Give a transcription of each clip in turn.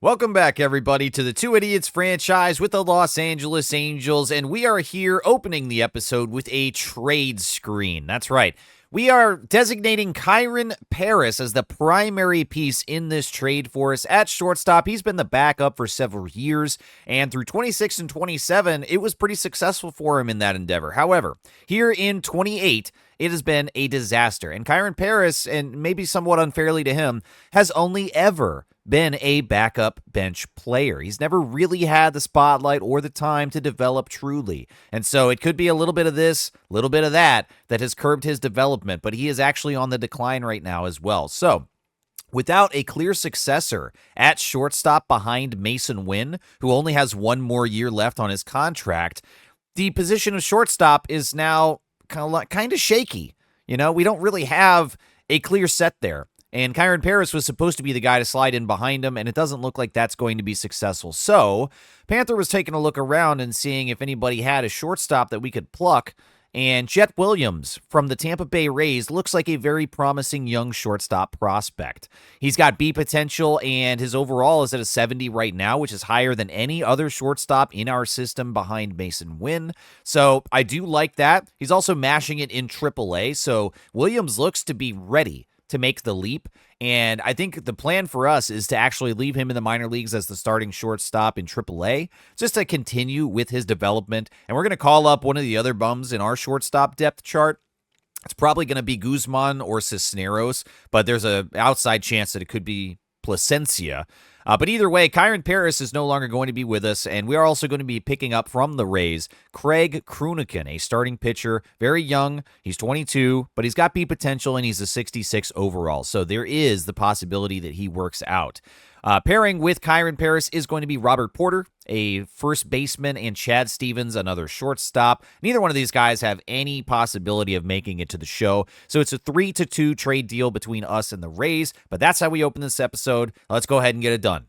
Welcome back, everybody, to the Two Idiots franchise with the Los Angeles Angels, and we are here opening the episode with a trade screen. That's right. We are designating Kyron Paris as the primary piece in this trade for us at shortstop. He's been the backup for several years, and through 26 and 27, it was pretty successful for him in that endeavor. However, here in 28, it has been a disaster, and Kyron Paris, and maybe somewhat unfairly to him, has only ever been a backup bench player. He's never really had the spotlight or the time to develop truly. And so it could be a little bit of this, a little bit of that has curbed his development, but he is actually on the decline right now as well. So without a clear successor at shortstop behind Mason Wynn, who only has one more year left on his contract, the position of shortstop is now kind of shaky. You know, we don't really have a clear set there. And Kyron Paris was supposed to be the guy to slide in behind him, and it doesn't look like that's going to be successful. So Panther was taking a look around and seeing if anybody had a shortstop that we could pluck, and Jet Williams from the Tampa Bay Rays looks like a very promising young shortstop prospect. He's got B potential, and his overall is at a 70 right now, which is higher than any other shortstop in our system behind Mason Wynn. So I do like that. He's also mashing it in AAA, so Williams looks to be ready to make the leap. And I think the plan for us is to actually leave him in the minor leagues as the starting shortstop in AAA, just to continue with his development. And we're going to call up one of the other bums in our shortstop depth chart. It's probably going to be Guzman or Cisneros, but there's an outside chance that it could be Placencia. But either way, Kyron Paris is no longer going to be with us, and we are also going to be picking up from the Rays Craig Kruniken, a starting pitcher, very young. He's 22, but he's got B potential, and he's a 66 overall. So there is the possibility that he works out. Pairing with Kyron Paris is going to be Robert Porter, a first baseman, and Chad Stevens, another shortstop. Neither one of these guys have any possibility of making it to the show. So it's a 3-2 trade deal between us and the Rays. But that's how we open this episode. Let's go ahead and get it done.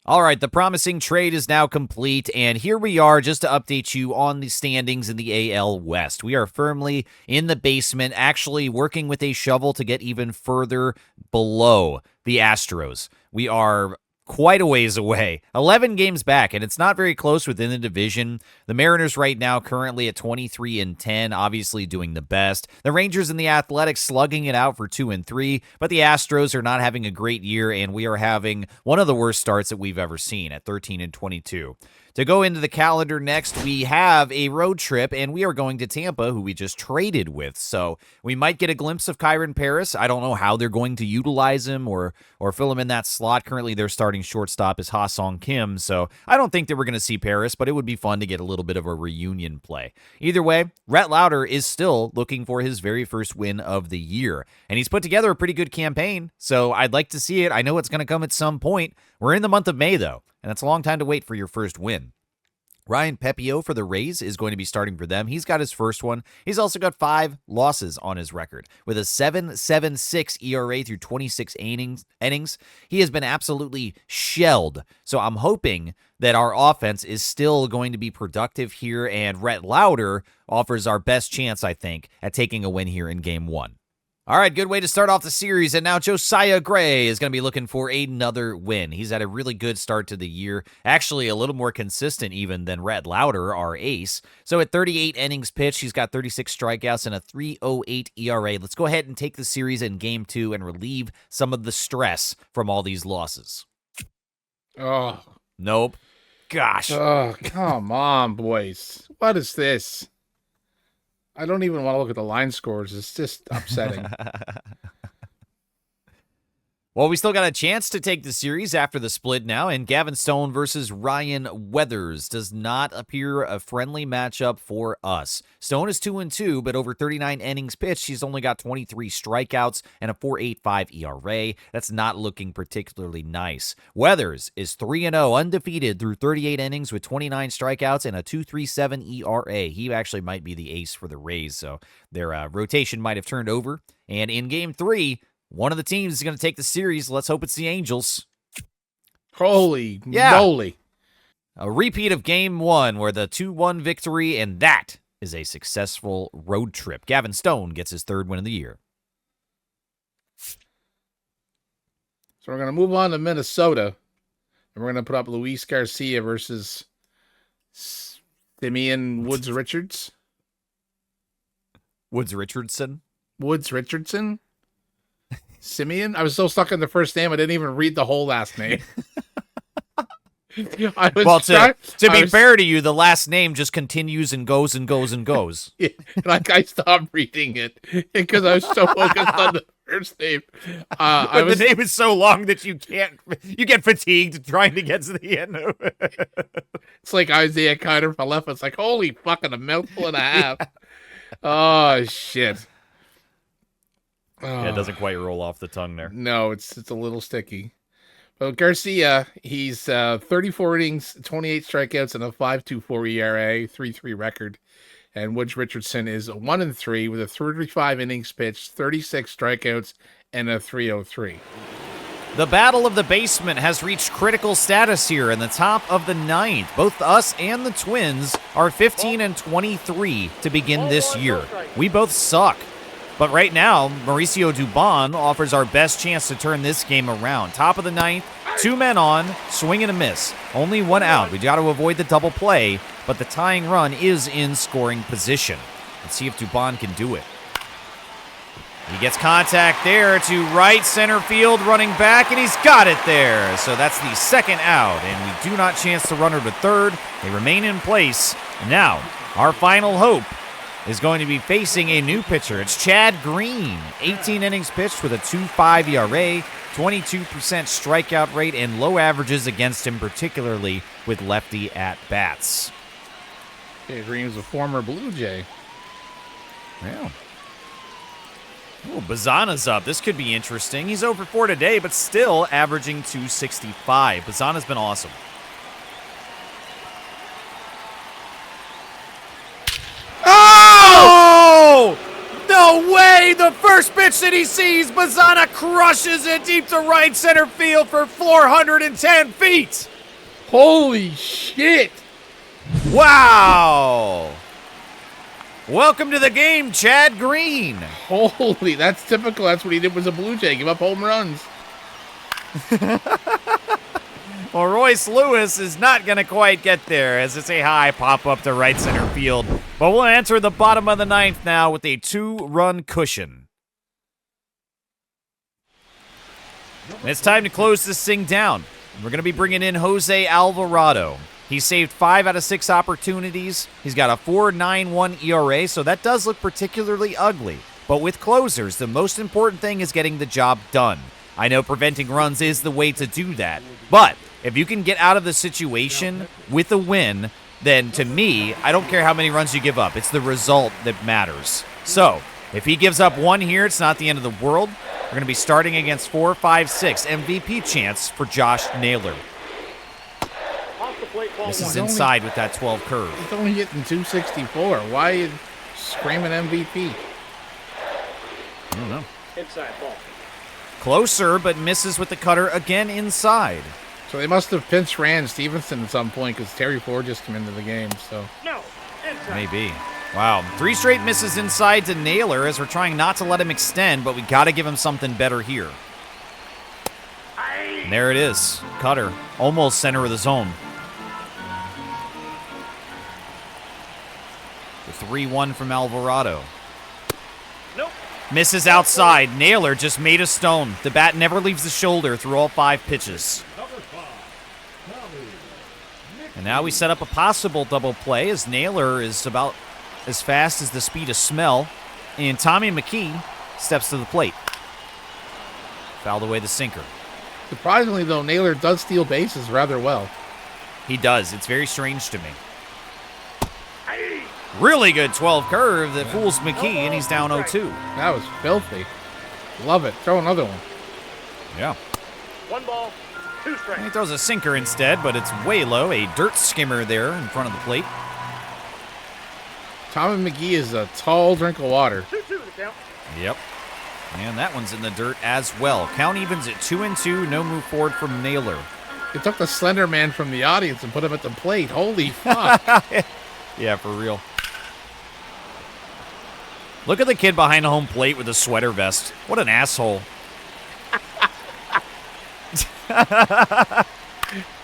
All right, the promising trade is now complete, and here we are just to update you on the standings in the AL West. We are firmly in the basement, actually working with a shovel to get even further below the Astros. We are quite a ways away, 11 games back, and it's not very close within the division. The Mariners right now currently at 23-10, obviously doing the best. The Rangers and the Athletics slugging it out for 2-3, but the Astros are not having a great year, and we are having one of the worst starts that we've ever seen at 13-22. To go into the calendar next, we have a road trip, and we are going to Tampa, who we just traded with. So we might get a glimpse of Kyron Paris. I don't know how they're going to utilize him or fill him in that slot. Currently, their starting shortstop is Ha-Sung Kim, so I don't think that we're going to see Paris, but it would be fun to get a little bit of a reunion play. Either way, Rhett Lauder is still looking for his very first win of the year, and he's put together a pretty good campaign, so I'd like to see it. I know it's going to come at some point. We're in the month of May, though, and that's a long time to wait for your first win. Ryan Pepio for the Rays is going to be starting for them. He's got his first one. He's also got 5 losses on his record. With a 7.76 ERA through 26 innings, he has been absolutely shelled. So I'm hoping that our offense is still going to be productive here, and Rhett Lauder offers our best chance, I think, at taking a win here in Game 1. All right, good way to start off the series, and now Josiah Gray is going to be looking for another win. He's had a really good start to the year, actually a little more consistent even than Rhett Lauder, our ace. So at 38 innings pitched, he's got 36 strikeouts and a 3.08 ERA. Let's go ahead and take the series in Game 2 and relieve some of the stress from all these losses. Oh. Nope. Gosh. Oh, come on, boys. What is this? I don't even want to look at the line scores. It's just upsetting. Well, we still got a chance to take the series after the split now, and Gavin Stone versus Ryan Weathers does not appear a friendly matchup for us. Stone is 2-2, but over 39 innings pitched, he's only got 23 strikeouts and a 4.85 ERA. That's not looking particularly nice. Weathers is 3-0, undefeated through 38 innings with 29 strikeouts and a 2.37 ERA. He actually might be the ace for the Rays, so their rotation might have turned over. And in Game 3, one of the teams is going to take the series. Let's hope it's the Angels. Holy moly. A repeat of Game 1 where the 2-1 victory, and that is a successful road trip. Gavin Stone gets his 3rd win of the year. So we're going to move on to Minnesota. And we're going to put up Luis Garcia versus Simeon Woods Richards. Woods Richardson? Woods Richardson? Simeon? I was so stuck in the first name, I didn't even read the whole last name. To be fair to you, the last name just continues and goes and goes and goes. Yeah, like I stopped reading it because I was so focused on the first name. The name is so long that you get fatigued trying to get to the end of it. It's like Isaiah Kiner from left. It's like, holy fucking, a mouthful and a half. Oh, shit. Yeah, it doesn't quite roll off the tongue there. No, it's a little sticky. But Garcia, he's 34 innings, 28 strikeouts, and a 5.24 ERA, 3.3 record. And Woods Richardson is 1-3 with a 35 innings pitched, 36 strikeouts, and a 3.03. The battle of the basement has reached critical status here in the top of the ninth. Both us and the Twins are 15 and 23 to begin this year. We both suck. But right now, Mauricio Dubon offers our best chance to turn this game around. Top of the ninth, 2 men on, swing and a miss. Only 1 out. We got to avoid the double play, but the tying run is in scoring position. Let's see if Dubon can do it. He gets contact there to right center field, running back, and he's got it there. So that's the second out, and we do not chance the runner to third. They remain in place. And now, our final hope is going to be facing a new pitcher. It's Chad Green, 18 innings pitched with a 2.5 ERA, 22% strikeout rate, and low averages against him, particularly with lefty at-bats. Okay, Green was a former Blue Jay. Yeah. Oh, Bazana's up. This could be interesting. He's over 4 today, but still averaging 265. Bazana's been awesome. Oh! No way! The first pitch that he sees, Bazana crushes it deep to right center field for 410 feet. Holy shit! Wow! Welcome to the game, Chad Green. Holy, that's typical. That's what he did was a Blue Jay. Give up home runs. Well, Royce Lewis is not going to quite get there as it's a high pop-up to right center field. But we'll enter the bottom of the ninth now with a 2-run cushion. And it's time to close this thing down. We're going to be bringing in Jose Alvarado. He saved 5 out of 6 opportunities. He's got a 4.91 ERA, so that does look particularly ugly. But with closers, the most important thing is getting the job done. I know preventing runs is the way to do that. But if you can get out of the situation with a win, then to me, I don't care how many runs you give up. It's the result that matters. So if he gives up 1 here, it's not the end of the world. We're going to be starting against 4, 5, 6. MVP chance for Josh Naylor. This is inside with that 12 curve. He's only hitting 264. Why are you screaming MVP? I don't know. Inside ball. Closer, but misses with the cutter again inside. So they must have pinched Rand Stevenson at some point because Terry Ford just came into the game. So No. Inside. Maybe. Wow. 3 straight misses inside to Naylor as we're trying not to let him extend, but we got to give him something better here. And there it is. Cutter. Almost center of the zone. The 3-1 from Alvarado. Nope. Misses outside. Naylor just made a stone. The bat never leaves the shoulder through all 5 pitches. And now we set up a possible double play as Naylor is about as fast as the speed of smell. And Tommy McKee steps to the plate. Fouled away the sinker. surprisingly, though, Naylor does steal bases rather well. He does. It's very strange to me. Really good 12 curve that fools McKee, and he's down 0-2. That was filthy. Love it. Throw another one. Yeah. 1 ball, 2 strikes. He throws a sinker instead, but it's way low. A dirt skimmer there in front of the plate. Tommy McGee is a tall drink of water. 2-2 the count. Yep. And that one's in the dirt as well. Count evens at 2-2. No move forward from Naylor. They took the slender man from the audience and put him at the plate. Holy fuck. Yeah, for real. Look at the kid behind home plate with a sweater vest. What an asshole.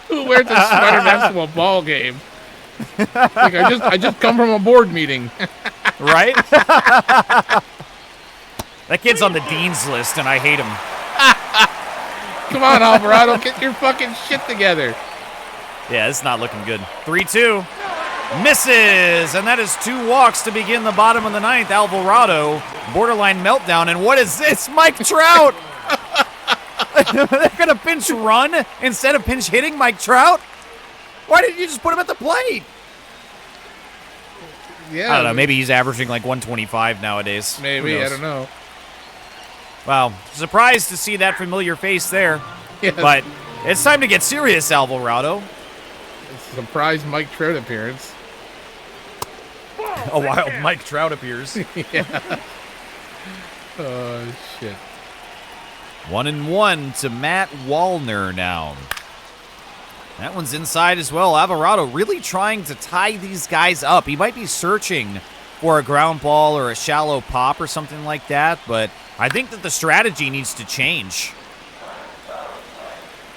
Who wears a sweater next to a ball game? Like I just come from a board meeting. Right? That kid's on the dean's list, and I hate him. Come on, Alvarado, get your fucking shit together. Yeah, it's not looking good. 3-2. Misses, and that is 2 walks to begin the bottom of the 9th. Alvarado, borderline meltdown, and what is this? Mike Trout! They're going to pinch run instead of pinch hitting Mike Trout? Why didn't you just put him at the plate? Yeah, I don't know. Maybe he's averaging like 125 nowadays. Maybe, I don't know. Wow. Surprised to see that familiar face there. Yes. But it's time to get serious, Alvarado. It's a surprise Mike Trout appearance. A wild Mike Trout appears. Yeah. Oh, shit. 1-1 to Matt Wallner now. That one's inside as well. Alvarado really trying to tie these guys up. He might be searching for a ground ball or a shallow pop or something like that, but I think that the strategy needs to change.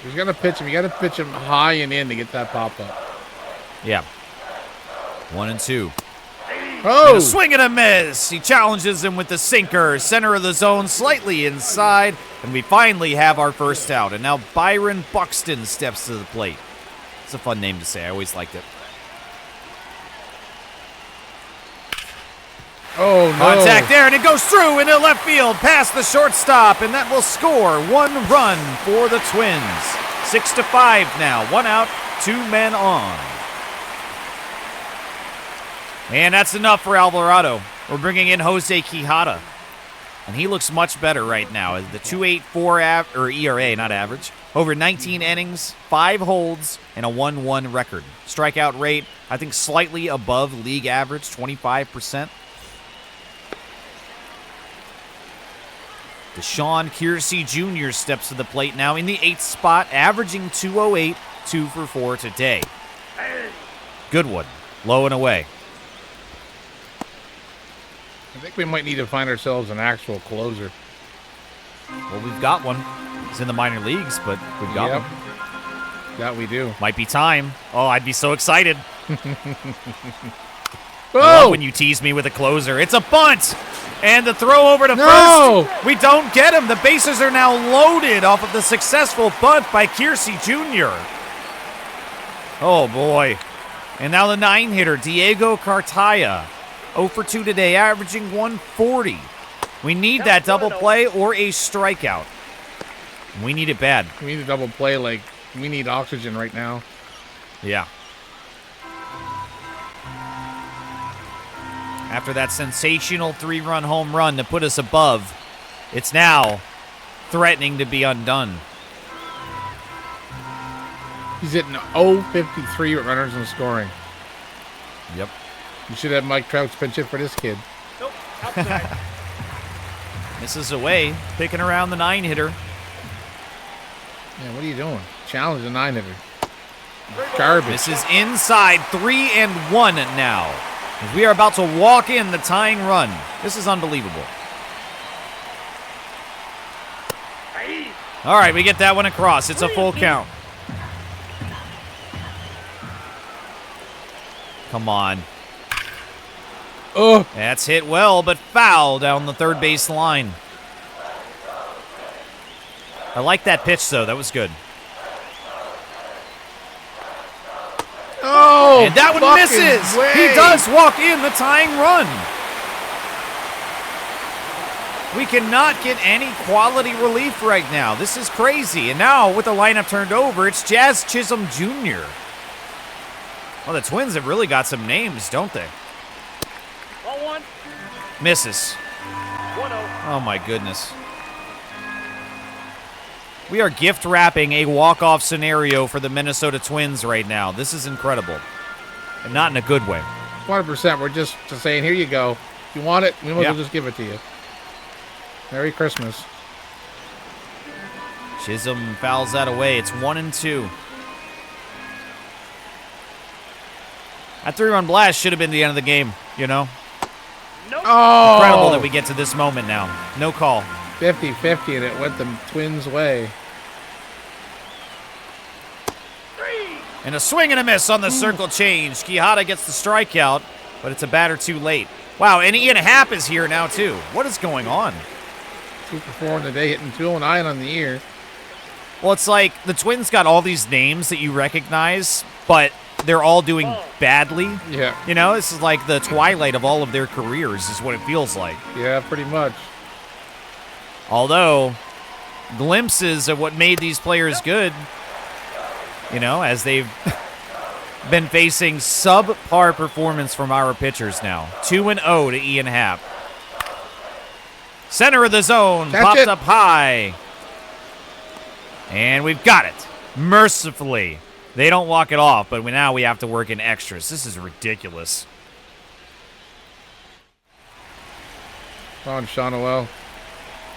He's gonna pitch him. You gotta pitch him high and in to get that pop up. Yeah. 1-2. Oh! And a swing and a miss. He challenges him with the sinker. Center of the zone, slightly inside. And we finally have our first out. And now Byron Buxton steps to the plate. It's a fun name to say. I always liked it. Oh, no. Contact there, and it goes through into left field, past the shortstop, and that will score 1 run for the Twins. 6-5 now. 1 out, 2 men on. And that's enough for Alvarado. We're bringing in Jose Quijada. And he looks much better right now. The 2.84 ERA, not average. Over 19 innings, 5 holds, and a 1-1 record. Strikeout rate, I think slightly above league average, 25%. Deshaun Kiersey Jr. steps to the plate now in the 8th spot, averaging 208, 2 for 4 today. Good one. Low and away. I think we might need to find ourselves an actual closer. Well, we've got one. It's in the minor leagues, but we've got one. That we do. Might be time. Oh, I'd be so excited. I Oh! love when you tease me with a closer. It's a bunt! And the throw over to No! first. We don't get him. The bases are now loaded off of the successful bunt by Kiersey Jr. Oh, boy. And now the 9-hitter, Diego Cartaya. 0 for 2 today, averaging 140. We need that double play or a strikeout. We need it bad. We need a double play, like, we need oxygen right now. Yeah. After that sensational 3-run home run to put us above, it's now threatening to be undone. He's hitting 0-53 with runners in scoring. Yep. You should have Mike Trout pinch hit for this kid. Nope. Outside. Misses away, picking around the 9-hitter. Yeah, what are you doing? Challenge the 9-hitter. Garbage. This is inside, 3-1 now. As we are about to walk in the tying run. This is unbelievable. All right, we get that one across. It's a full count. Come on. Oh, That's hit well, but foul down the third base line. I like that pitch, though. That was good. oh! And that one fucking misses. way. He does walk in the tying run. We cannot get any quality relief right now. This is crazy. And now, with the lineup turned over, it's Jazz Chisholm Jr. Well, the Twins have really got some names, don't they? Ball 1. Misses. 1-0. Oh, my goodness. We are gift wrapping a walk-off scenario for the Minnesota Twins right now. This is incredible. And not in a good way. 100%. We're just saying, here you go. If you want it, we might as well Yeah. just give it to you. Merry Christmas. Chisholm fouls that away. It's 1-2. That 3-run blast should have been the end of the game, you know? Nope. Oh! Incredible that we get to this moment now. No call. 50-50, and it went the Twins' way. And a swing and a miss on the circle change. Quijada gets the strikeout, but it's a batter too late. Wow, and Ian Happ is here now, too. What is going on? 2 for 4 in the day, hitting 209 on the year. Well, it's like the Twins got all these names that you recognize, but they're all doing badly. Yeah. You know, this is like the twilight of all of their careers is what it feels like. Yeah, pretty much. Although, glimpses of what made these players good, you know, as they've been facing subpar performance from our pitchers now. 2-0 to Ian Happ. Center of the zone, Catch popped it. up high. And we've got it. Mercifully. They don't walk it off, but now we have to work in extras. This is ridiculous. Come on, Sean Noel.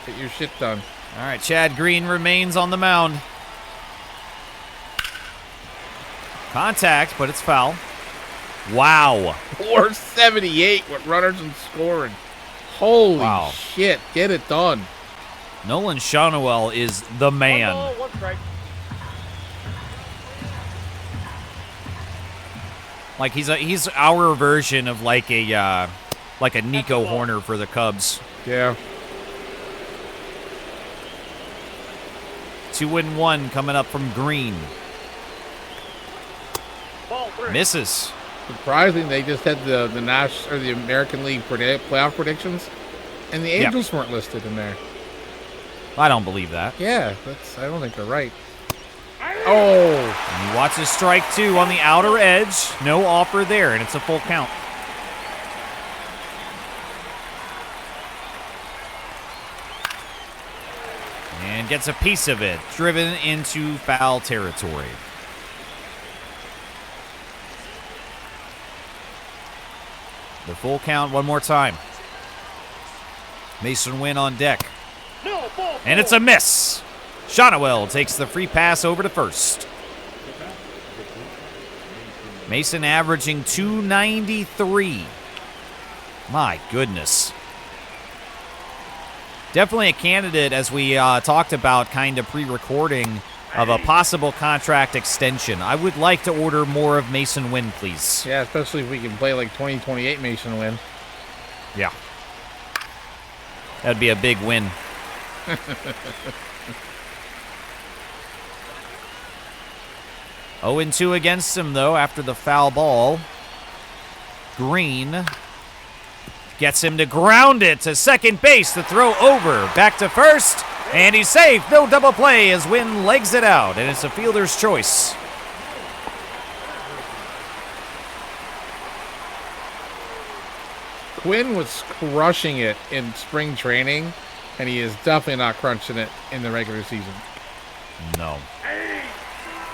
Get your shit done. All right, Chad Green remains on the mound. Contact, but it's foul. Wow. 478 with runners and scoring. Holy Wow. shit. Get it done. Nolan Shawnuel is the man. 1 ball, 1 strike. Like he's our version of like a Nico Horner for the Cubs. Yeah. 2-1 coming up from Green. Ball 3. Misses. Surprising, they just had the Nash or the American League playoff predictions, and the Angels weren't listed in there. I don't believe that. Yeah, I don't think they're right. Oh, And he watches strike 2 on the outer edge. No offer there, and it's a full count. And gets a piece of it, driven into foul territory. The full count one more time. Mason Wynn on deck. No, ball. And it's a miss. Shawnuel takes the free pass over to first. Mason averaging 293. My goodness. Definitely a candidate, as we talked about kind of pre-recording, of a possible contract extension. I would like to order more of Mason Wynn, please. yeah, especially if we can play like 2028 Mason Win. Yeah. That'd be a big win. Oh, 0-2 against him, though, after the foul ball. Green gets him to ground it to second base. The throw over. Back to first. And he's safe. No double play as Wynn legs it out. And it's a fielder's choice. Quinn was crushing it in spring training, and he is definitely not crunching it in the regular season. No.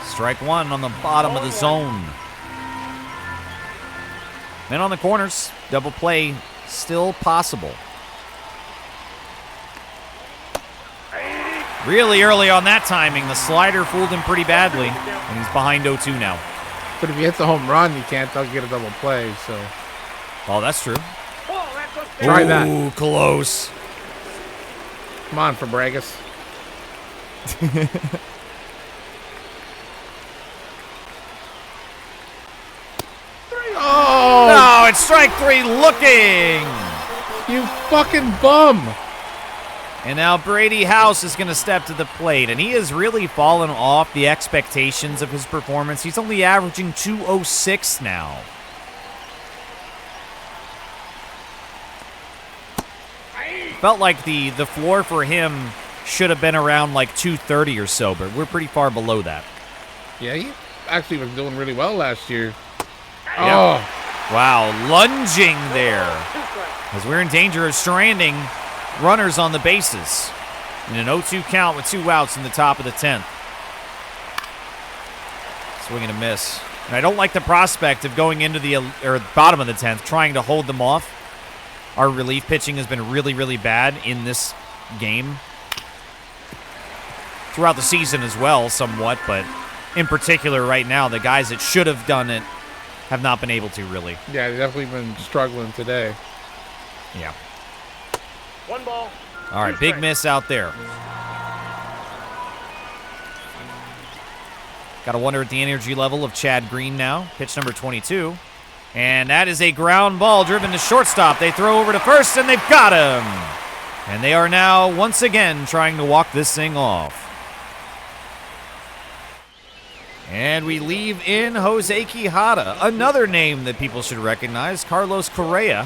Strike 1 on the bottom of the zone. Men on the corners. Double play still possible. Really early on that timing. The slider fooled him pretty badly. And he's behind 0-2 now. But if he hits a home run, you can't get a double play. So Oh, that's true. Ball, that's a Try that. Ooh, close. come on, Fabregas. Oh, No, it's strike 3 looking. you fucking bum! And now Brady House is going to step to the plate, and he has really fallen off the expectations of his performance. He's only averaging 206 now. Felt like the floor for him should have been around like 230 or so, but we're pretty far below that. Yeah, he actually was doing really well last year. Yeah. Oh, Wow, lunging there as we're in danger of stranding runners on the bases in an 0-2 count with 2 outs in the top of the 10th. Swing and a miss. And I don't like the prospect of going into the bottom of the 10th, trying to hold them off. Our relief pitching has been really, really bad in this game. Throughout the season as well, somewhat, but in particular right now, the guys that should have done it have not been able to, really. yeah, they've definitely been struggling today. Yeah. 1 ball. All right, big miss out there. Got to wonder at the energy level of Chad Green now. Pitch number 22. And that is a ground ball driven to shortstop. They throw over to first, and they've got him. And they are now once again trying to walk this thing off. And we leave in Jose Quijada, another name that people should recognize, Carlos Correa.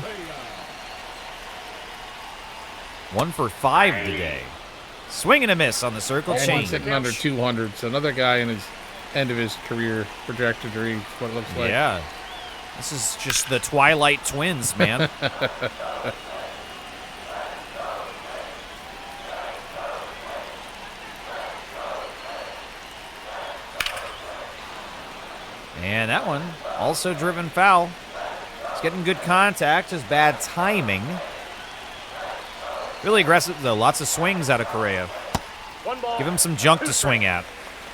1 for 5 today. Swing and a miss on the circle And change. he's sitting under 200, so another guy in his end of his career trajectory is what it looks like. Yeah. This is just the Twilight Twins, man. And that one also driven foul. He's getting good contact, just bad timing. Really aggressive, though. Lots of swings out of Correa. One ball. Give him some junk to swing at.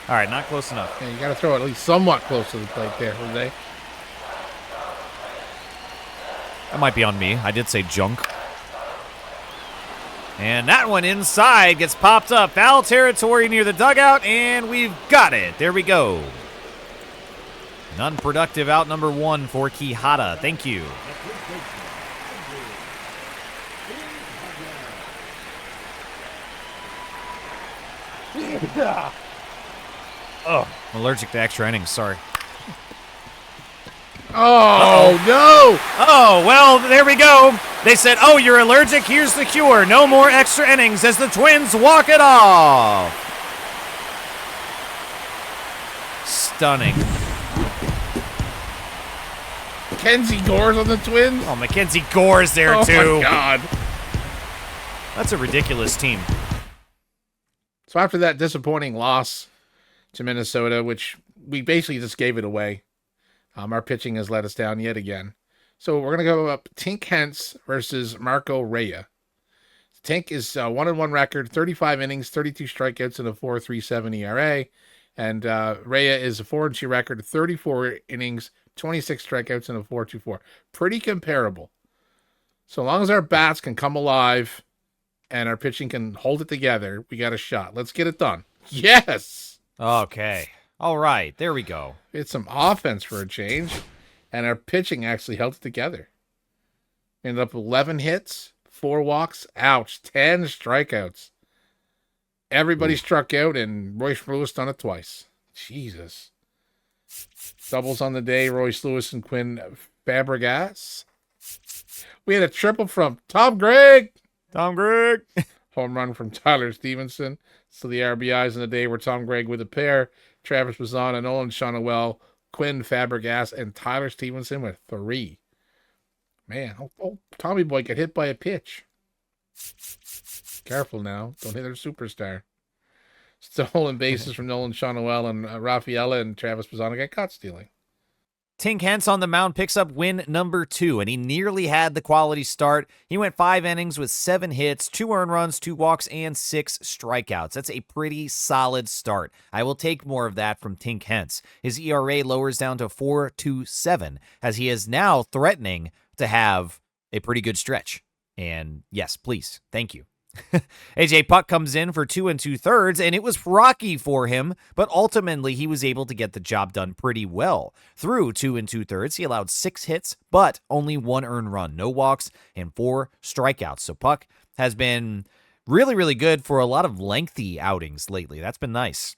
All right, not close enough. Yeah, you got to throw it at least somewhat close to the plate there, Jose. That might be on me. I did say junk. And that one inside gets popped up. Foul territory near the dugout, and we've got it. There we go. An unproductive out number 1 for Quijada. Thank you. Oh, I'm allergic to extra innings. Sorry. Oh, no! Oh, well, there we go. They said, oh, you're allergic? Here's the cure. No more extra innings as the Twins walk it off. Stunning. Kenzie Gore's on the Twins? Oh, Mackenzie Gore's there, Oh, too. my God. That's a ridiculous team. So after that disappointing loss to Minnesota, which we basically just gave it away, our pitching has let us down yet again. So we're going to go up Tink Hence versus Marco Rhea. Tink is 1-1 record, 35 innings, 32 strikeouts, and a 4.37 ERA. And Rhea is a 4-2 record, 34 innings, 26 strikeouts, and a 4.24. Pretty comparable. So long as our bats can come alive and our pitching can hold it together, we got a shot. Let's get it done. Yes! Okay. All right. There we go. It's some offense for a change, and our pitching actually held it together. Ended up with 11 hits, 4 walks, ouch, 10 strikeouts. Everybody struck out, and Royce Lewis done it twice. Jesus. Doubles on the day, Royce Lewis and Quinn Fabregas. We had a triple from Tom Gregg. Tom Gregg. Home run from Tyler Stevenson. So the RBIs in the day were Tom Gregg with a pair, Travis Bazan and Nolan Shonowell, Quinn Fabregas, and Tyler Stevenson with 3. Man, Tommy Boy got hit by a pitch. Careful now. Don't hit our superstar. Stolen bases from Nolan Shonowell and Rafaela, and Travis Bazan got caught stealing. Tink Hence on the mound picks up win number 2, and he nearly had the quality start. He went 5 innings with 7 hits, 2 earned runs, 2 walks, and 6 strikeouts. That's a pretty solid start. I will take more of that from Tink Hence. His ERA lowers down to 4.27, as he is now threatening to have a pretty good stretch. And yes, please, thank you. AJ Puck comes in for 2 2/3, and it was rocky for him, but ultimately he was able to get the job done pretty well. Through 2 2/3, he allowed 6 hits, but only 1 earned run, no walks, and 4 strikeouts. So Puck has been really, really good for a lot of lengthy outings lately. That's been nice.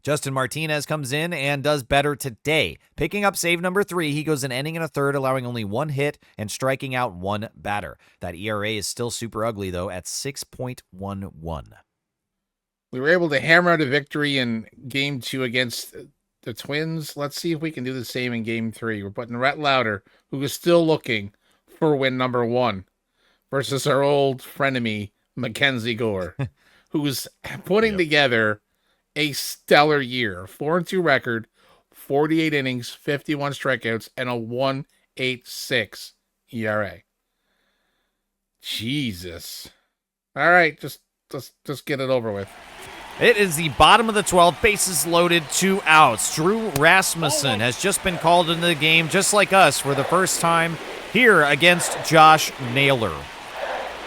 Justin Martinez comes in and does better today. Picking up save number 3, he goes an inning and a third, allowing only 1 hit and striking out 1 batter. That ERA is still super ugly, though, at 6.11. We were able to hammer out a victory in Game 2 against the Twins. Let's see if we can do the same in Game 3. We're putting Rhett Lauder, who is still looking for win number 1, versus our old frenemy, Mackenzie Gore, who's putting together a stellar year. 4-2 record, 48 innings, 51 strikeouts, and a 1.86 ERA. Jesus. All right, just get it over with. It is the bottom of the 12th, bases loaded, 2 outs. Drew Rasmussen has just been called into the game, just like us, for the first time here against Josh Naylor.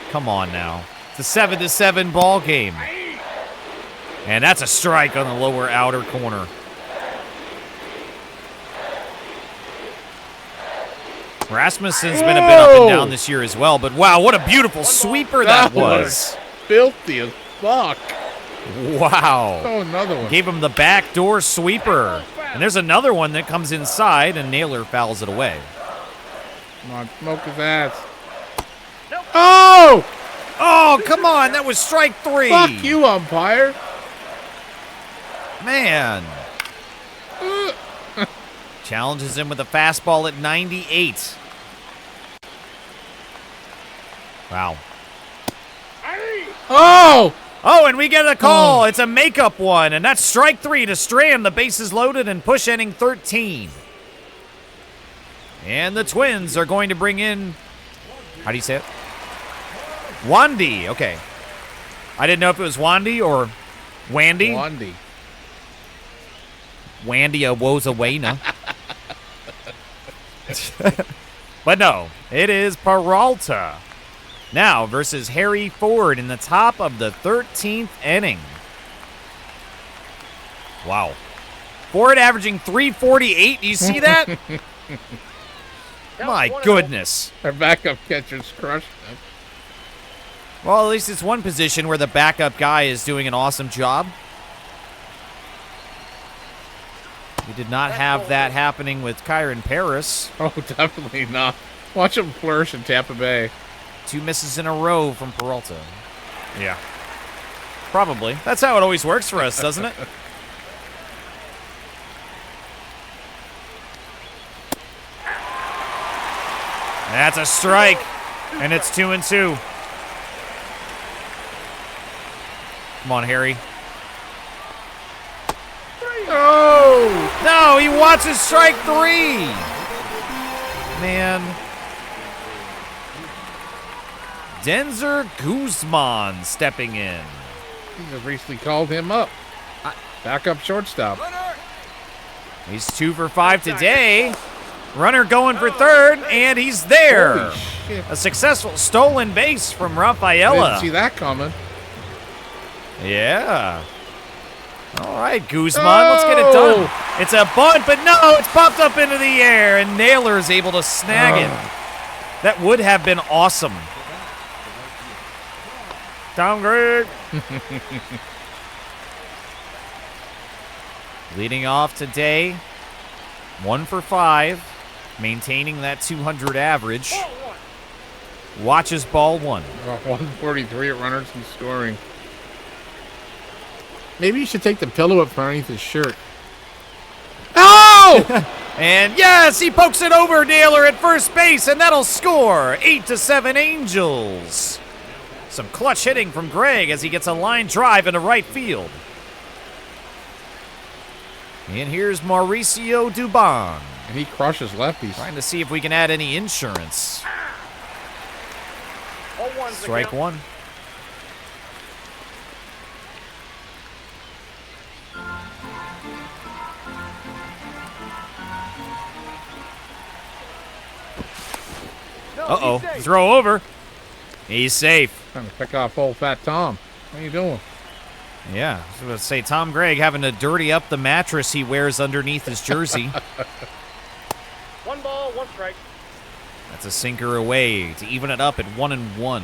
Come on now. It's a 7-7 ball game. And that's a strike on the lower outer corner. Rasmussen's been a bit up and down this year as well, but wow, what a beautiful sweeper that was. Filthy as fuck. Wow. Oh, another one. Gave him the backdoor sweeper. And there's another one that comes inside, and Naylor fouls it away. Come on, smoke his ass. Oh! Oh, come on. That was strike 3. Fuck you, umpire. Man. Challenges him with a fastball at 98. Wow. Oh! Oh, and we get a call. It's a makeup one, and that's strike 3 to Strand. The bases loaded and push inning 13. And the Twins are going to bring in, how do you say it? Wandy. Okay. I didn't know if it was Wandy or Wandy. Wandy. Wandy Awozawena. But no, it is Peralta. Now versus Harry Ford in the top of the 13th inning. Wow. Ford averaging 348. Do you see that? My goodness. Our backup catcher's crushed him. Well, at least it's one position where the backup guy is doing an awesome job. We did not have that happening with Kyron Paris. Oh, definitely not. Watch him flourish in Tampa Bay. 2 misses in a row from Peralta. Yeah. Probably. That's how it always works for us, doesn't it? That's a strike. And it's 2-2. Come on, Harry. Oh! No, he watches strike 3. Man. Denzer Guzman stepping in. He just recently called him up. Backup shortstop. He's 2 for 5 today. Runner going for third, and he's there. Holy shit. A successful stolen base from I Rafaela. didn't see that coming. Yeah. All right, Guzman, let's get it done. It's a bunt, but no, it's popped up into the air, and Naylor is able to snag it. That would have been awesome. Tom Gregg. Leading off today, 1 for 5, maintaining that 200 average. Watches ball 1. 143 at runners and scoring. Maybe you should take the pillow up from underneath his shirt. Oh! And yes, he pokes it over Naylor at first base, and that'll score. 8-7 Angels. Some clutch hitting from Gregg as he gets a line drive into right field. And here's Mauricio Dubon. And he crushes lefties. Trying to see if we can add any insurance. Strike 1. Uh-oh. Throw over. He's safe. Trying to pick off old Fat Tom. What are you doing? Yeah, I was going to say Tom Gregg having to dirty up the mattress he wears underneath his jersey. 1 ball, 1 strike. That's a sinker away to even it up at 1-1.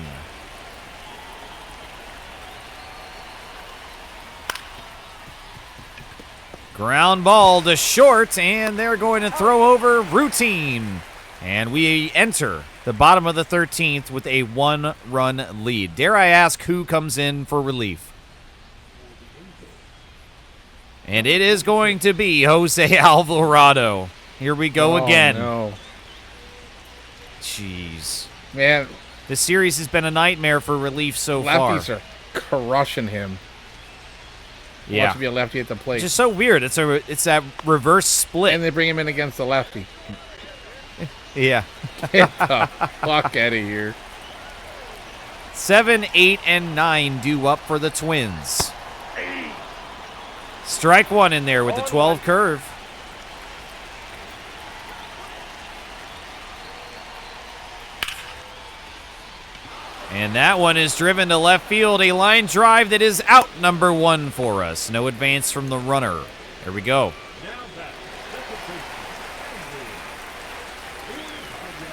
Ground ball to short, and they're going to throw over routine. And we enter the bottom of the 13th with a 1-run lead. Dare I ask who comes in for relief? And it is going to be Jose Alvarado. Here we go again. No. Jeez. Man, This series has been a nightmare for relief so far. lefties are crushing him. Yeah. Wants to be a lefty at the plate. Just so weird. It's that reverse split. And they bring him in against the lefty. Yeah. Get the fuck out of here. 7, 8, and 9 due up for the Twins. Strike 1 in there with the 12 curve. And that one is driven to left field. A line drive that is out, number 1 for us. No advance from the runner. Here we go.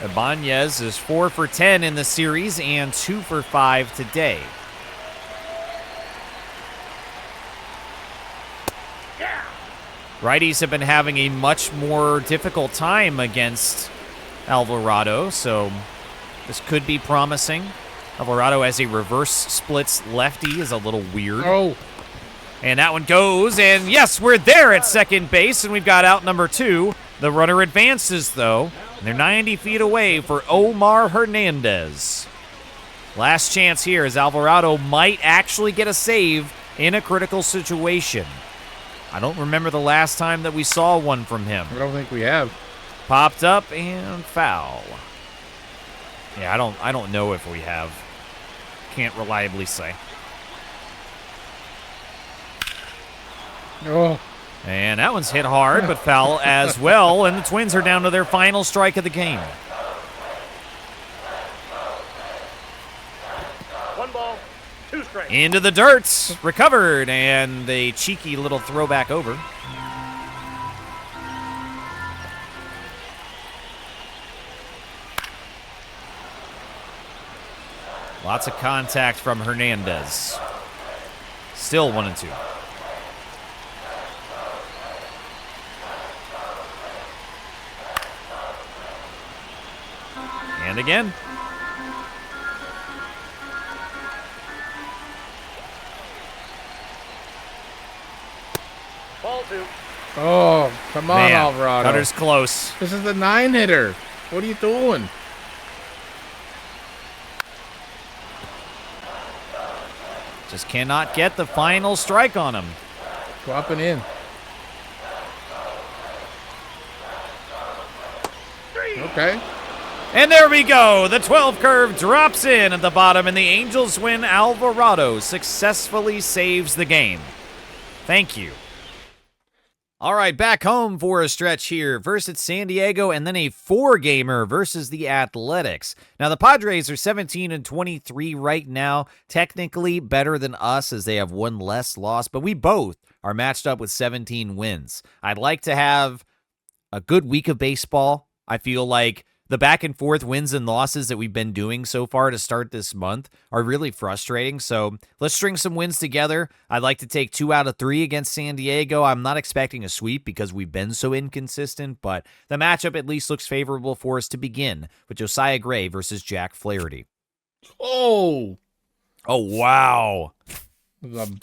Ibanez is 4 for 10 in the series and 2 for 5 today. Righties have been having a much more difficult time against Alvarado, so this could be promising. Alvarado as a reverse splits lefty is a little weird. Oh. And that one goes, and yes, we're there at second base, and we've got out number 2. The runner advances, though, and they're 90 feet away for Omar Hernandez. Last chance here as Alvarado might actually get a save in a critical situation. I don't remember the last time that we saw one from him. I don't think we have. Popped up and foul. Yeah, I don't know if we have. Can't reliably say. Oh. And that one's hit hard, but foul as well, and the Twins are down to their final strike of the game. 1 ball, 2 strikes. Into the dirt, recovered, and a cheeky little throwback over. Lots of contact from Hernandez. Still 1-2. And again. Ball 2. Oh, come on, Man, Alvarado. Cutter's close. This is the 9-hitter. What are you doing? Just cannot get the final strike on him. Go up and in. Okay. And there we go. The 12 curve drops in at the bottom, and the Angels win. Alvarado successfully saves the game. Thank you. All right, back home for a stretch here. First at San Diego, and then a 4-gamer versus the Athletics. Now, the Padres are 17-23 right now. Technically better than us as they have 1 less loss, but we both are matched up with 17 wins. I'd like to have a good week of baseball. I feel like the back and forth wins and losses that we've been doing so far to start this month are really frustrating. So let's string some wins together. I'd like to take 2 out of 3 against San Diego. I'm not expecting a sweep because we've been so inconsistent, but the matchup at least looks favorable for us to begin with Josiah Gray versus Jack Flaherty. Oh. Oh, wow. The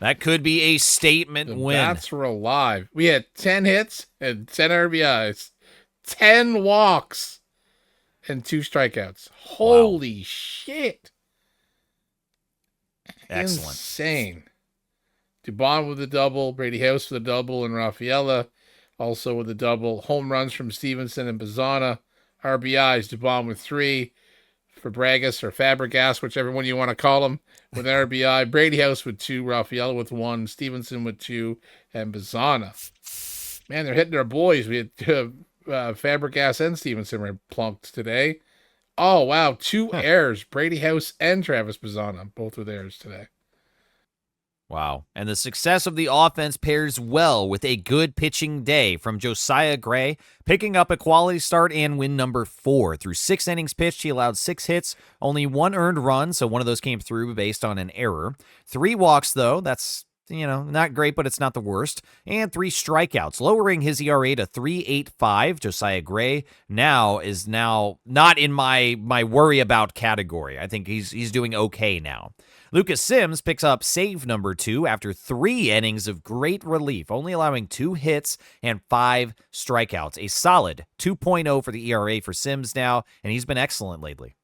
That could be a statement win. bats were alive. We had 10 hits and 10 RBIs, 10 walks, and 2 strikeouts. Holy shit. Excellent. Insane. Dubon with a double, Brady House with a double, and Rafaela also with a double. Home runs from Stevenson and Bazana. RBIs, Dubon with 3. Fabregas or Fabregas, whichever one you want to call him, with an RBI. Brady House with 2, Rafaela with 1, Stevenson with 2, and Bazana. Man, they're hitting their boys. We had Fabregas and Stevenson were plunked today. Oh, wow. 2 errors. Brady House and Travis Bazana, both with errors today. Wow. And the success of the offense pairs well with a good pitching day from Josiah Gray, picking up a quality start and win number 4. Through 6 innings pitched, he allowed 6 hits, only 1 earned run, so one of those came through based on an error. 3 walks, though. That's, not great, but it's not the worst. And 3 strikeouts, lowering his ERA to 3.85. Josiah Gray is not in my worry about category. I think he's doing okay now. Lucas Sims picks up save number 2 after 3 innings of great relief, only allowing 2 hits and 5 strikeouts. A solid 2.0 for the ERA for Sims now, and he's been excellent lately.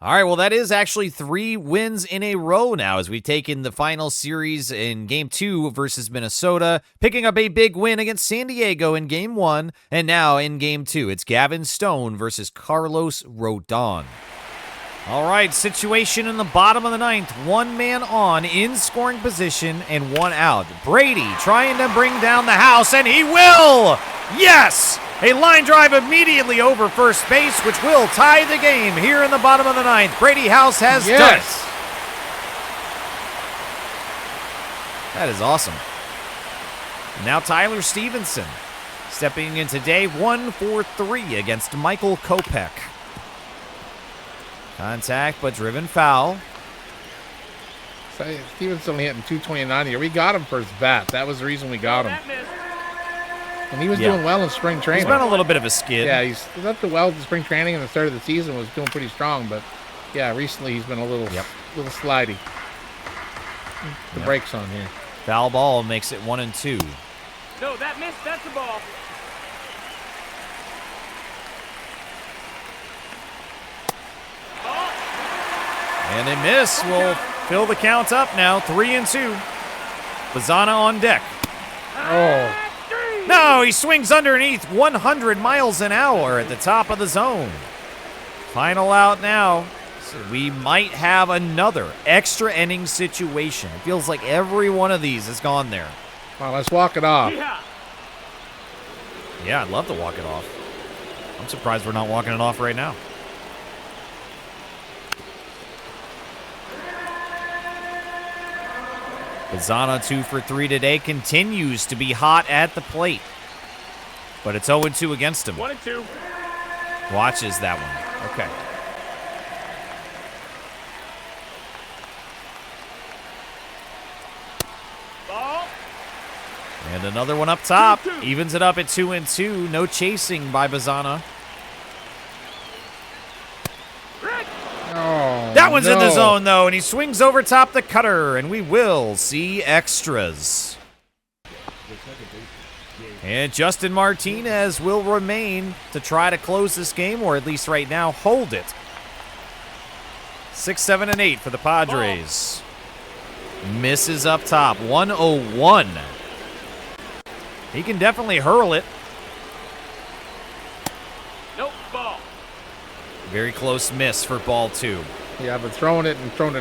All right, well, that is actually 3 wins in a row now as we've taken the final series in Game 2 versus Minnesota, picking up a big win against San Diego in Game 1, and now in Game 2, it's Gavin Stone versus Carlos Rodon. All right, situation in the bottom of the 9th. 1 man on in scoring position and 1 out. Brady trying to bring down the house, and he will! Yes! A line drive immediately over first base, which will tie the game here in the bottom of the 9th. Brady House has done it. That is awesome. Now Tyler Stevenson Stepping in today, 1 for 3 against Michael Kopech. Contact, but driven foul. So Steven's only hitting 229 here. We got him for his bat. That was the reason we got him. And he was doing well in spring training. He's been a little bit of a skid. Yeah, he's up to well in spring training, and the start of the season was doing pretty strong. But yeah, recently he's been a little slidey. The brakes on here. Foul ball makes it 1-2. No, that missed. That's the ball. And a miss will fill the count up now, 3-2. Bazana on deck. Oh. No, he swings underneath 100 miles an hour at the top of the zone. Final out now. So we might have another extra inning situation. It feels like every one of these has gone there. Well, let's walk it off. Yeah, I'd love to walk it off. I'm surprised we're not walking it off right now. Bazana 2 for 3 today, continues to be hot at the plate. But it's 0-2 against him. 1-2. Watches that one. Okay. Ball. And another one up top. Evens it up at 2-2. No chasing by Bazana. Oh, That one's in the zone, though, and he swings over top the cutter, and we will see extras. And Justin Martinez will remain to try to close this game, or at least right now, hold it. 6, 7, and 8 for the Padres. Misses up top, 101. He can definitely hurl it. Nope, ball. Very close miss for ball 2. Yeah, but throwing it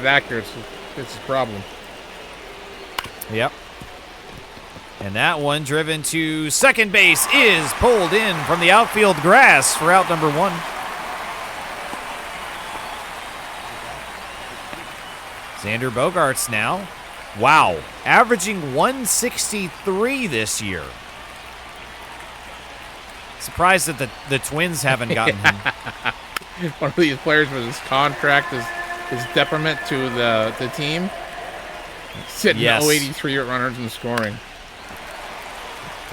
accurate, it's a problem. Yep. And that one driven to second base is pulled in from the outfield grass for out number 1. Xander Bogaerts now. Wow. Averaging 163 this year. Surprised that the Twins haven't gotten him. One of these players with his contract is detriment to the team. Sitting at 083 runners and scoring.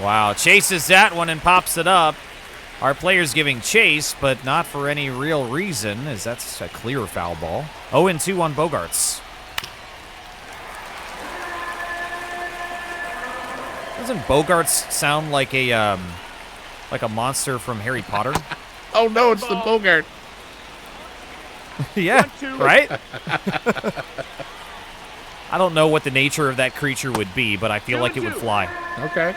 Wow, chases that one and pops it up. Our player's giving chase, but not for any real reason, as that's a clear foul ball. 0-2 on Bogaerts. Doesn't Bogaerts sound like a monster from Harry Potter? Oh no, it's the Bogart. Yeah, right? I don't know what the nature of that creature would be, but I feel like it would fly. Okay.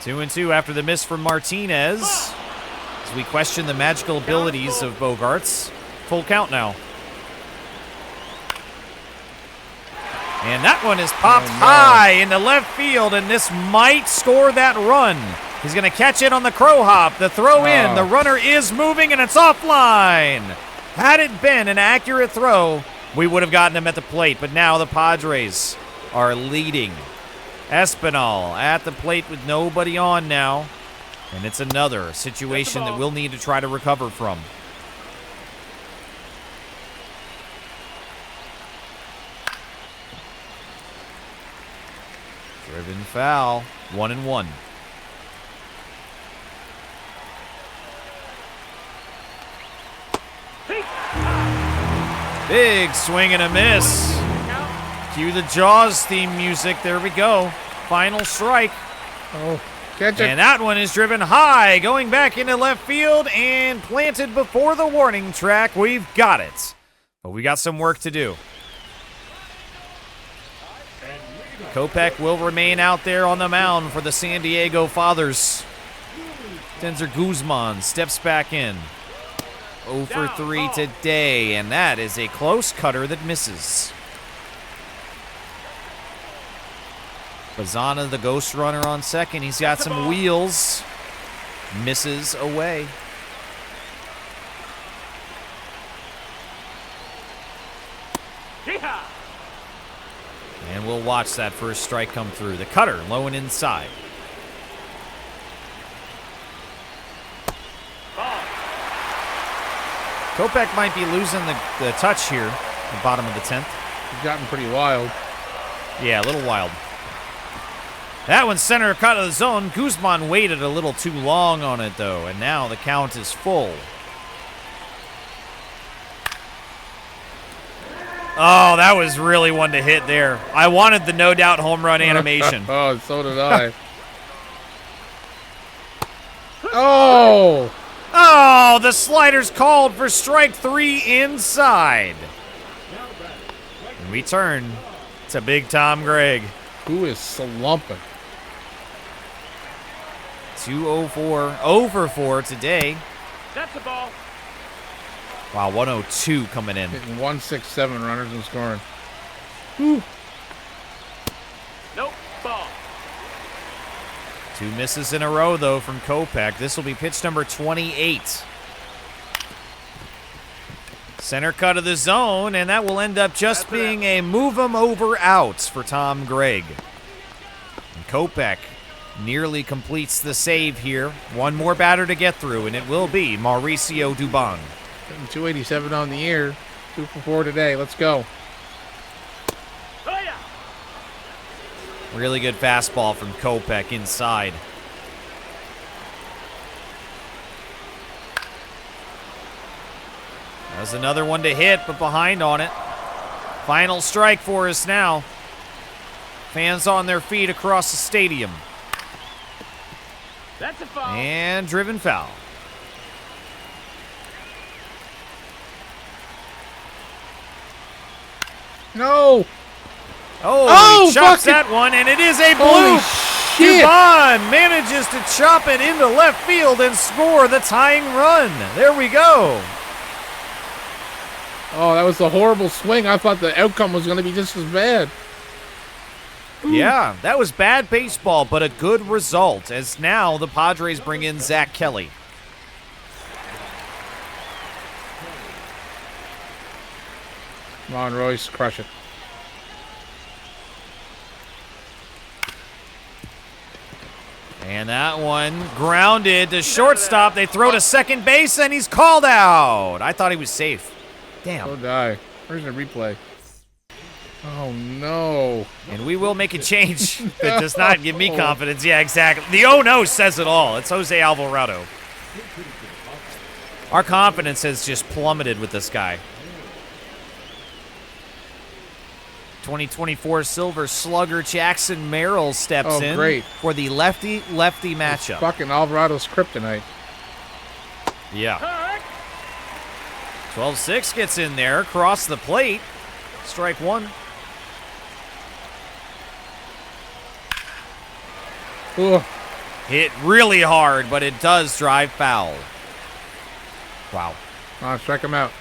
2-2 after the miss from Martinez. As we question the magical abilities of Bogaerts. Full count now. And that one is popped high into left field, and this might score that run. He's going to catch it on the crow hop. The throw in. The runner is moving, and it's offline. Had it been an accurate throw, we would have gotten him at the plate. But now the Padres are leading. Espinal at the plate with nobody on now. And it's another situation that we'll need to try to recover from. Driven foul. 1-1. Big swing and a miss. Cue the Jaws theme music. There we go. Final strike. Oh, catch it. And that one is driven high, going back into left field and planted before the warning track. We've got it. But we got some work to do. Kopech will remain out there on the mound for the San Diego Fathers. Denzer Guzman steps back in. 0 for 3 today, and that is a close cutter that misses. Bazana, the ghost runner, on second. He's got some wheels. Misses away. And we'll watch that first strike come through. The cutter, low and inside. Ball. Kopech might be losing the touch here, the bottom of the 10th. He's gotten pretty wild. Yeah, a little wild. That one's center cut of the zone. Guzman waited a little too long on it, though, and now the count is full. Oh, that was really one to hit there. I wanted the no doubt home run animation. Oh, so did I. Oh! Oh, the slider's called for strike 3 inside. And we turn to Big Tom Gregg. Who is slumping? 204, over 4 today. That's a ball. Wow, 102 coming in. Hitting 167 runners and scoring. Nope. Ball. 2 misses in a row, though, from Kopech. This will be pitch number 28. Center cut of the zone, and that will end up just being a move 'em over outs for Tom Gregg. And Kopech nearly completes the save here. One more batter to get through, and it will be Mauricio Dubon. Hitting 287 on the year. 2 for 4 today. Let's go. Oh, yeah. Really good fastball from Kopech inside. That's another one to hit, but behind on it. Final strike for us now. Fans on their feet across the stadium. That's a foul. And driven foul. No! Oh, he chops fucking- that one, and it is a Holy bloop. shit! Dubon manages to chop it into left field and score the tying run. There we go. Oh, that was a horrible swing. I thought the outcome was going to be just as bad. Yeah, that was bad baseball, but a good result, as now the Padres bring in Zach Kelly. Come on, Royce, crush it. And that one grounded to shortstop. They throw to second base, and he's called out. I thought he was safe. So Damn. did I. Where's the replay? Oh, no. And we will make a change that does not give me confidence. Yeah, exactly. The oh no says it all. It's Jose Alvarado. Our confidence has just plummeted with this guy. 2024 Silver Slugger Jackson Merrill steps Oh, in great. for the lefty-lefty matchup. Fucking Alvarado's kryptonite. Yeah. Correct. 12-6 gets in there, across the plate. Strike 1. Ugh. Hit really hard, but it does drive foul. Wow. Come on, strike him out.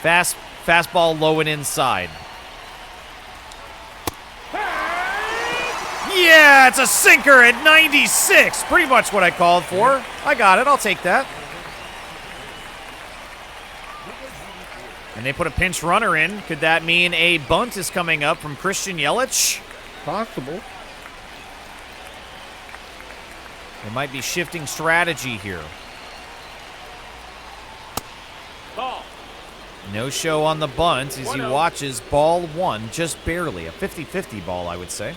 Fastball low and inside. Yeah, it's a sinker at 96. Pretty much what I called for. I got it. I'll take that. And they put a pinch runner in. Could that mean a bunt is coming up from Christian Yelich? Possible. They might be shifting strategy here. Ball. No show on the bunt as he 1-0. watches ball 1, just barely. A 50-50 ball, I would say.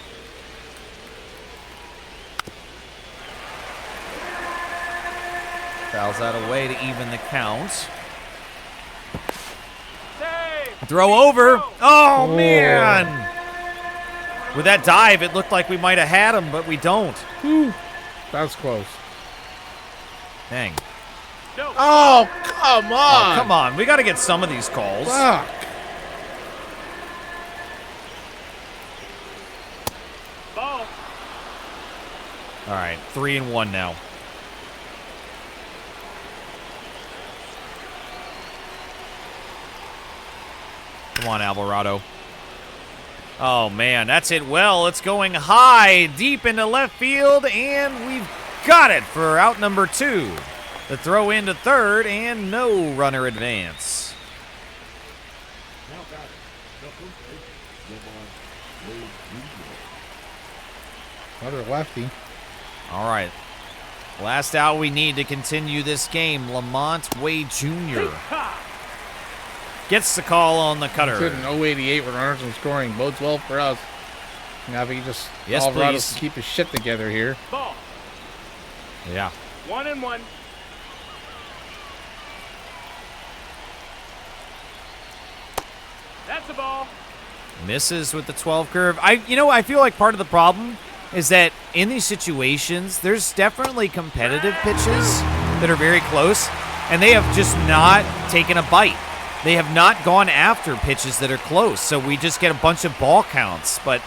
Fouls that away to even the count. Save. Throw over. Oh, Oh. man. With that dive, it looked like we might have had him, but we don't. That was close. Dang. No. Oh, come on. Oh, come on. We got to get some of these calls. Fuck. Ball. All right, 3-1 now. Come on, Alvarado. Oh, man, that's it well. It's going high, deep into left field, and we've got it for out number 2. The throw into third, and no runner advance. Another lefty. All right. Last out we need to continue this game. Lamont Wade Jr. gets the call on the cutter. Good in 088 with runners in scoring. Bodes well for us. Now if he just Please. keep his shit together here. Ball. Yeah. 1-1. That's the ball. Misses with the 12 curve. I feel like part of the problem is that in these situations, there's definitely competitive pitches that are very close, and they have just not taken a bite. They have not gone after pitches that are close, so we just get a bunch of ball counts. But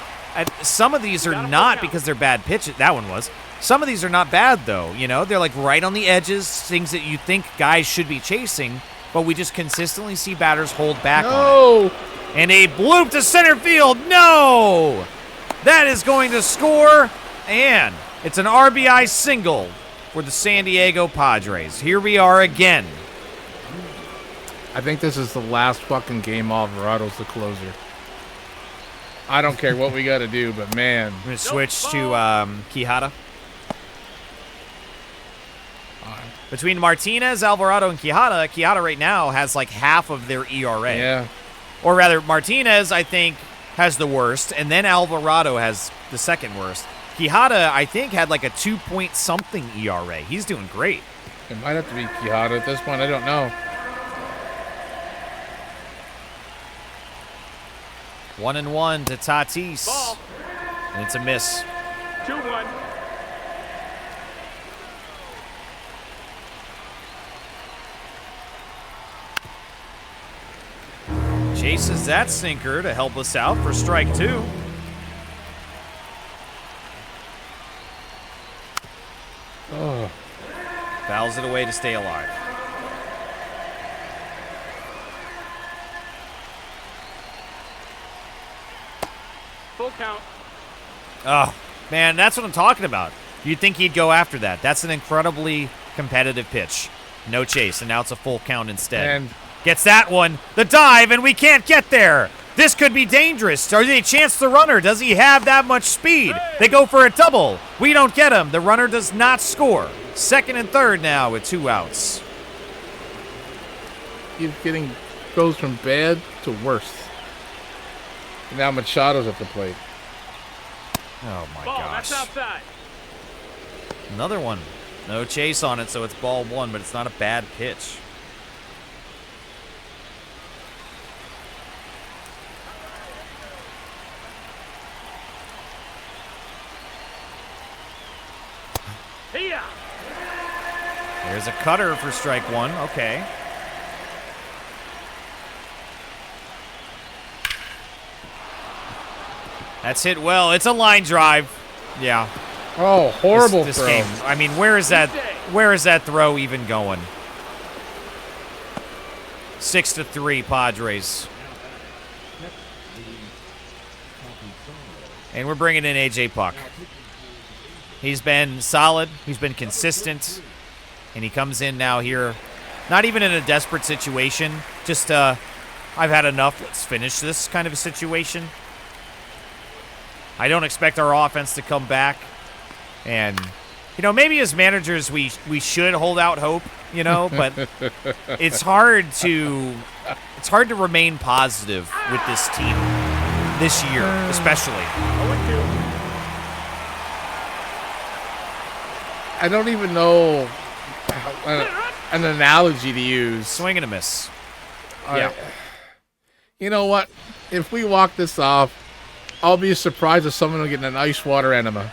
some of these are not because they're bad pitches. That one was. Some of these are not bad, though. They're like right on the edges, things that you think guys should be chasing, but we just consistently see batters hold back on it. And a bloop to center field. No! That is going to score, and it's an RBI single for the San Diego Padres. Here we are again. I think this is the last fucking game Alvarado's the closer. I don't care what we got to do, but man. I'm going to switch to Quijada. Between Martinez, Alvarado, and Quijada right now has like half of their ERA. Yeah. Or rather, Martinez, I think, has the worst, and then Alvarado has the second worst. Quijada, I think, had like a 2-point-something ERA. He's doing great. It might have to be Quijada at this point. I don't know. 1-1 to Tatis. Ball. And it's a miss. 2-1. Chases that sinker to help us out for strike 2. Oh. Fouls it away to stay alive. Full count. Oh, man, that's what I'm talking about. You'd think he'd go after that. That's an incredibly competitive pitch. No chase, and now it's a full count instead. And gets that one, the dive, and we can't get there. This could be dangerous. Are they chance the runner? Does he have that much speed? They go for a double. We don't get him. The runner does not score. Second and third now with 2 outs. he's goes from bad to worse. And now Machado's at the plate. Oh, my Ball. gosh. That's outside. Another one. No chase on it, so it's ball 1, but it's not a bad pitch. Here. There's a cutter for strike 1. Okay. That's hit well. It's a line drive. Yeah. Oh, horrible this throw. game. I mean, where is that throw even going? 6-3 Padres. And we're bringing in AJ Puck. He's been solid. He's been consistent. And he comes in now here, not even in a desperate situation. Just, I've had enough. Let's finish this kind of a situation. I don't expect our offense to come back. And, maybe as managers we should hold out hope, but it's hard to remain positive with this team this year, especially. 0-2. I don't even know an analogy to use. Swing and a miss. Yeah. You know what? If we walk this off, I'll be surprised if someone will get an ice water enema.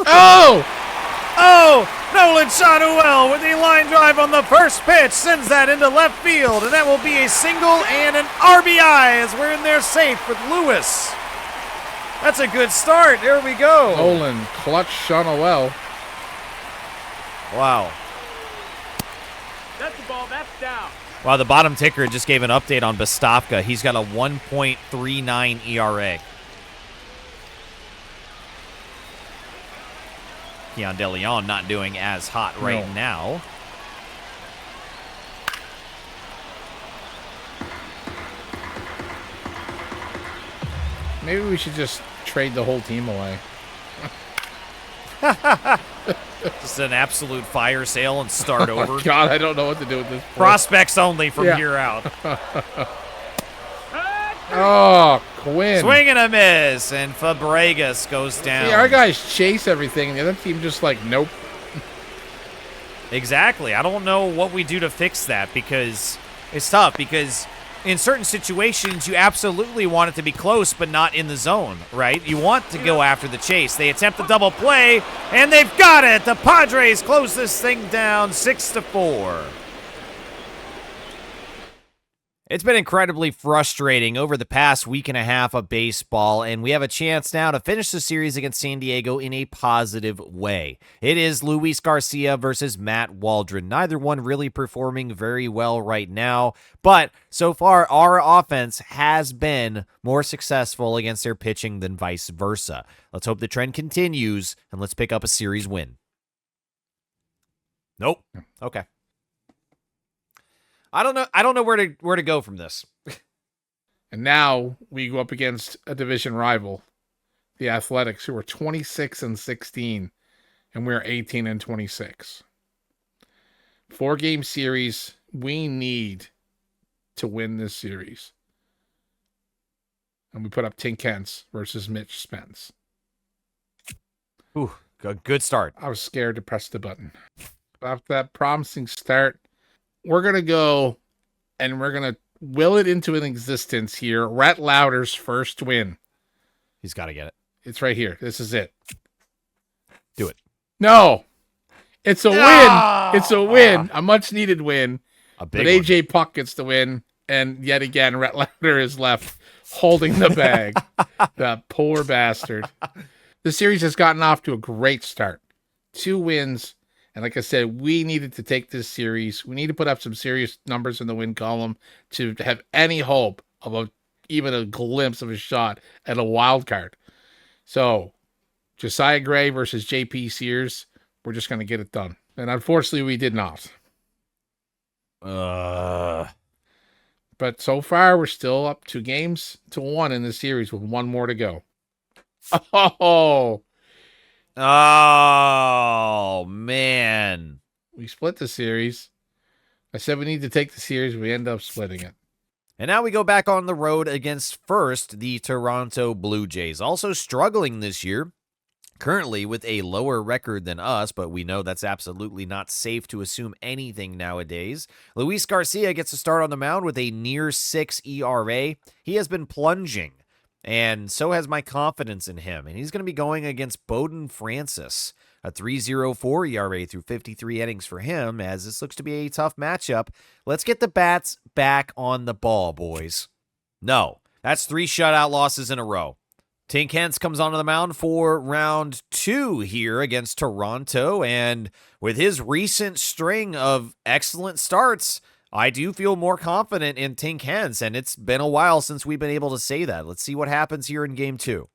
Oh! Oh, Nolan Shotwell with a line drive on the first pitch sends that into left field, and that will be a single and an RBI as we're in there safe with Lewis. That's a good start. There we go. Nolan, clutch Shotwell. Wow. That's the ball. That's down. Wow, the bottom ticker just gave an update on Bastopka. He's got a 1.39 ERA. Keon De Leon not doing as hot right now. Maybe we should just trade the whole team away. Just an absolute fire sale and start over. God, I don't know what to do with this. Prospects only from here out. Oh, Quinn. Swing and a miss, and Fabregas goes down. See, our guys chase everything, and the other team just like, nope. Exactly. I don't know what we do to fix that, because it's tough, because in certain situations, you absolutely want it to be close, but not in the zone, right? You want to go after the chase. They attempt the double play, and they've got it. The Padres close this thing down 6-4. It's been incredibly frustrating over the past week and a half of baseball, and we have a chance now to finish the series against San Diego in a positive way. It is Luis Garcia versus Matt Waldron. Neither one really performing very well right now, but so far our offense has been more successful against their pitching than vice versa. Let's hope the trend continues, and let's pick up a series win. Nope. Okay. I don't know where to go from this. And now we go up against a division rival, the Athletics, who are 26-16, and we're 18-26. 4-game series. We need to win this series. And we put up Tink Hence versus Mitch Spence. Ooh, good start. I was scared to press the button. After that promising start, we're going to go and we're going to will it into an existence here. Rhett Lauder's first win. He's got to get it. It's right here. This is it. Do it. No. It's a win. It's a win. A much needed win. A big but AJ Puck gets the win. And yet again, Rhett Lauder is left holding the bag. That poor bastard. The series has gotten off to a great start. 2 wins. And like I said, we needed to take this series. We need to put up some serious numbers in the win column to have any hope of even a glimpse of a shot at a wild card. So, Josiah Gray versus JP Sears, we're just going to get it done. And unfortunately, we did not. But so far, we're still up 2-1 in the series with 1 more to go. Oh, man. We split the series. I said we need to take the series. We end up splitting it. And now we go back on the road against first the Toronto Blue Jays. Also struggling this year. Currently with a lower record than us, but we know that's absolutely not safe to assume anything nowadays. Luis Garcia gets to start on the mound with a near 6 ERA. He has been plunging. And so has my confidence in him. And he's going to be going against Bowden Francis, a 3.04 ERA through 53 innings for him, as this looks to be a tough matchup. Let's get the bats back on the ball, boys. No, that's 3 shutout losses in a row. Tink Hence comes onto the mound for round 2 here against Toronto. And with his recent string of excellent starts, I do feel more confident in Tink Hence, and it's been a while since we've been able to say that. Let's see what happens here in game 2.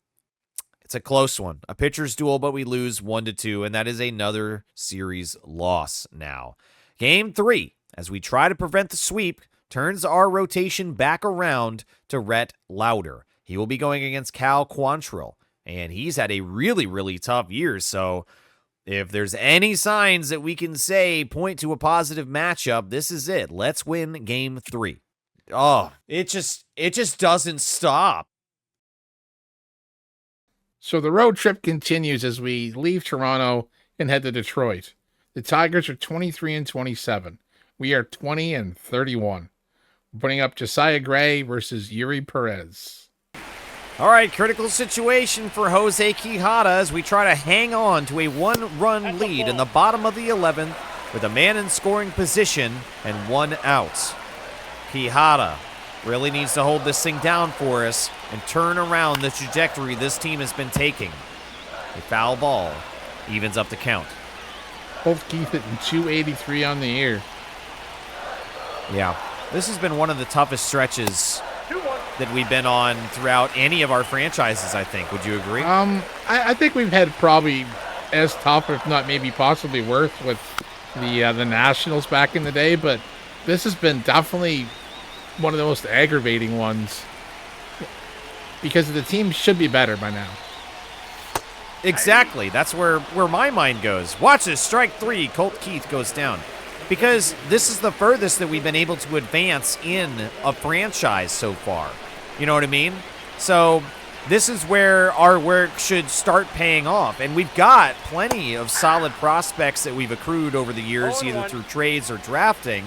It's a close one, a pitcher's duel, but we lose 1-2, and that is another series loss now. Game 3, as we try to prevent the sweep, turns our rotation back around to Rhett Lauder. He will be going against Cal Quantrill, and he's had a really, really tough year, so if there's any signs that we can say point to a positive matchup, this is it. Let's win game 3. Oh, it just doesn't stop. So the road trip continues as we leave Toronto and head to Detroit. The Tigers are 23-27. We are 20-31. We're putting up Josiah Gray versus Yuri Perez. All right, critical situation for Jose Quijada as we try to hang on to a 1-run lead in the bottom of the 11th with a man in scoring position and 1 out. Quijada really needs to hold this thing down for us and turn around the trajectory this team has been taking. A foul ball evens up the count. Both Keith hitting 283 on the year. Yeah, this has been one of the toughest stretches that we've been on throughout any of our franchises, I think. Would you agree? I think we've had probably as tough, if not maybe possibly worse, with the Nationals back in the day, but this has been definitely one of the most aggravating ones. because the team should be better by now. Exactly. That's where my mind goes. Watch this. Strike 3. Colt Keith goes down. Because this is the furthest that we've been able to advance in a franchise so far. You know what I mean? So this is where our work should start paying off. And we've got plenty of solid prospects that we've accrued over the years, either through trades or drafting.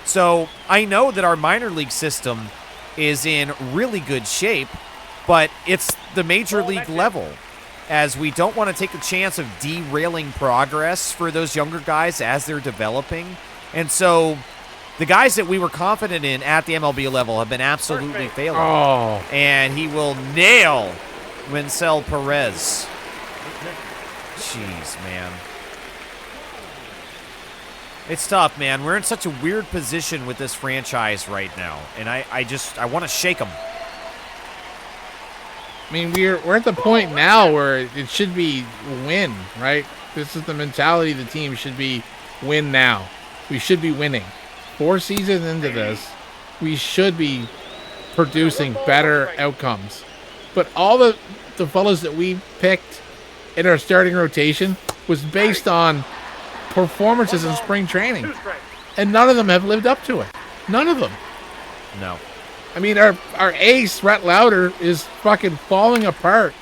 So I know that our minor league system is in really good shape, but it's the major league level, as we don't want to take the chance of derailing progress for those younger guys as they're developing. And so the guys that we were confident in at the MLB level have been absolutely failing. Oh. And he will nail Winsel Perez. Jeez, man. It's tough, man. We're in such a weird position with this franchise right now. And I want to shake them. I mean, we're at the point now where it should be win, right? This is the mentality of the team. Should be win now. We should be winning. 4 seasons into this, we should be producing better outcomes. But all the fellas that we picked in our starting rotation was based on performances in spring training. And none of them have lived up to it. None of them. No. I mean, our ace, Rhett Lauder, is fucking falling apart.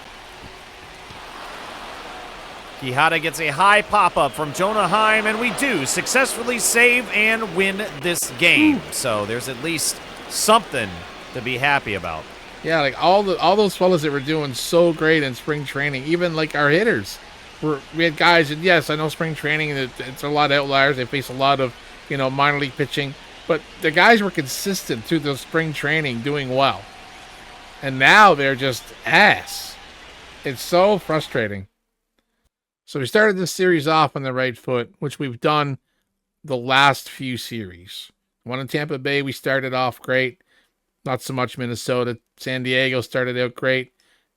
Quijada gets a high pop-up from Jonah Heim, and we do successfully save and win this game. So there's at least something to be happy about. Yeah, like all those fellas that were doing so great in spring training, even like our hitters. We had guys, and yes, I know spring training, it's a lot of outliers. They face a lot of, minor league pitching. But the guys were consistent through the spring training doing well. And now they're just ass. It's so frustrating. So we started this series off on the right foot, which we've done the last few series. One in Tampa Bay, we started off great. Not so much Minnesota. San Diego started out great.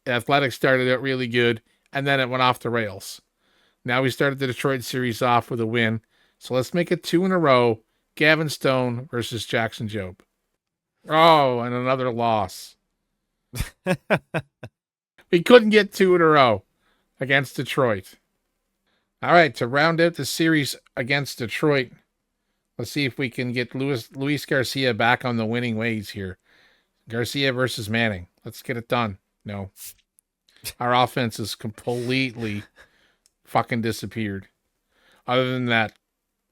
Athletics started out really good. And then it went off the rails. Now we started the Detroit series off with a win. So let's make it 2 in a row. Gavin Stone versus Jackson Jobe. Oh, and another loss. We couldn't get 2 in a row against Detroit. All right, to round out the series against Detroit, let's see if we can get Luis Garcia back on the winning ways here. Garcia versus Manning. Let's get it done. No. Our offense is completely fucking disappeared. Other than that,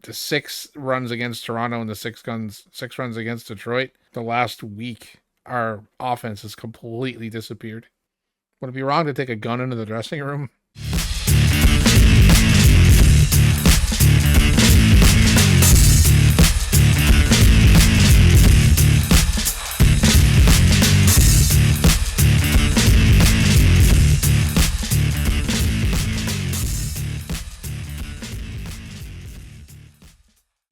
the 6 runs against Toronto and the 6 runs against Detroit, the last week, our offense has completely disappeared. Would it be wrong to take a gun into the dressing room?